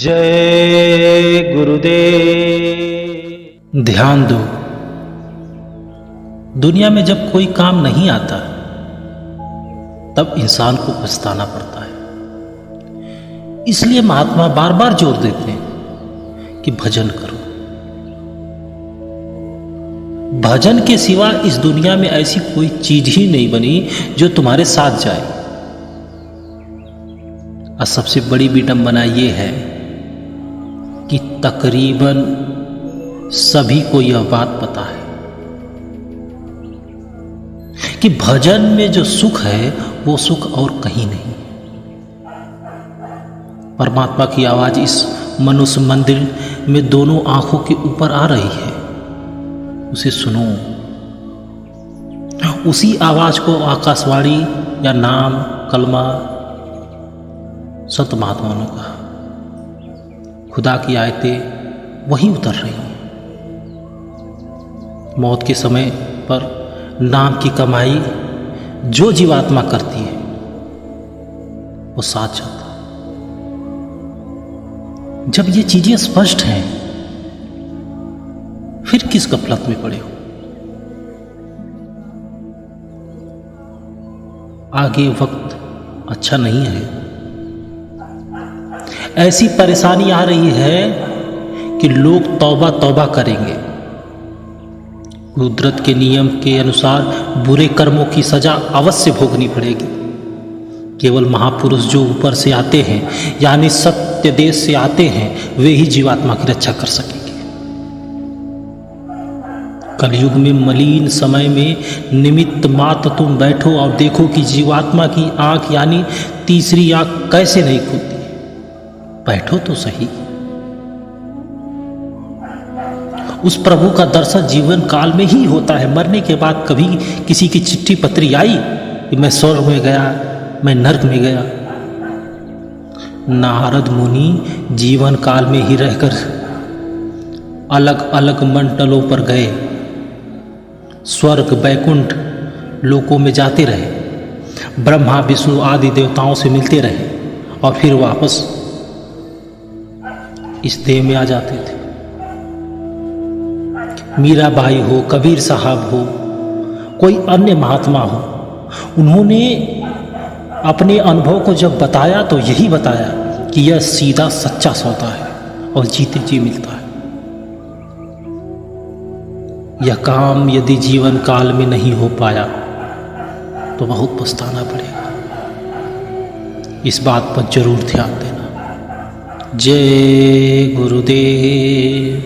जय गुरुदेव। ध्यान दो, दुनिया में जब कोई काम नहीं आता तब इंसान को पछताना पड़ता है। इसलिए महात्मा बार बार जोर देते हैं कि भजन करो। भजन के सिवा इस दुनिया में ऐसी कोई चीज ही नहीं बनी जो तुम्हारे साथ जाए। और सबसे बड़ी विडंबना यह है कि तकरीबन सभी को यह बात पता है कि भजन में जो सुख है वो सुख और कहीं नहीं। परमात्मा की आवाज इस मनुष्य मंदिर में दोनों आंखों के ऊपर आ रही है, उसे सुनो। उसी आवाज को आकाशवाणी या नाम कलमा संत महात्माओं ने कहा। खुदा की आयतें वही उतर रही हैं। मौत के समय पर नाम की कमाई जो जीवात्मा करती है वो साथ जाता है। जब ये चीजें स्पष्ट हैं फिर किस गफलत में पड़े हो। आगे वक्त अच्छा नहीं है। ऐसी परेशानी आ रही है कि लोग तौबा तौबा करेंगे। कुदरत के नियम के अनुसार बुरे कर्मों की सजा अवश्य भोगनी पड़ेगी। केवल महापुरुष जो ऊपर से आते हैं यानी सत्य देश से आते हैं वे ही जीवात्मा की रक्षा कर सकेंगे। कलयुग में मलिन समय में निमित्त मात्र तुम बैठो और देखो कि जीवात्मा की आंख यानी तीसरी आंख कैसे नहीं खुलती। बैठो तो सही। उस प्रभु का दर्शन जीवन काल में ही होता है। मरने के बाद कभी किसी की चिट्ठी पत्री आई कि मैं स्वर्ग में गया, मैं नर्क में गया। नारद मुनि जीवन काल में ही रहकर अलग अलग मंडलों पर गए, स्वर्ग बैकुंठ लोकों में जाते रहे, ब्रह्मा विष्णु आदि देवताओं से मिलते रहे और फिर वापस इस देह में आ जाते थे। मीराबाई हो, कबीर साहब हो, कोई अन्य महात्मा हो, उन्होंने अपने अनुभव को जब बताया तो यही बताया कि यह सीधा सच्चा सौदा है और जीते जी मिलता है। यह काम यदि जीवन काल में नहीं हो पाया तो बहुत पछताना पड़ेगा। इस बात पर जरूर ध्यान देना। जय गुरुदेव।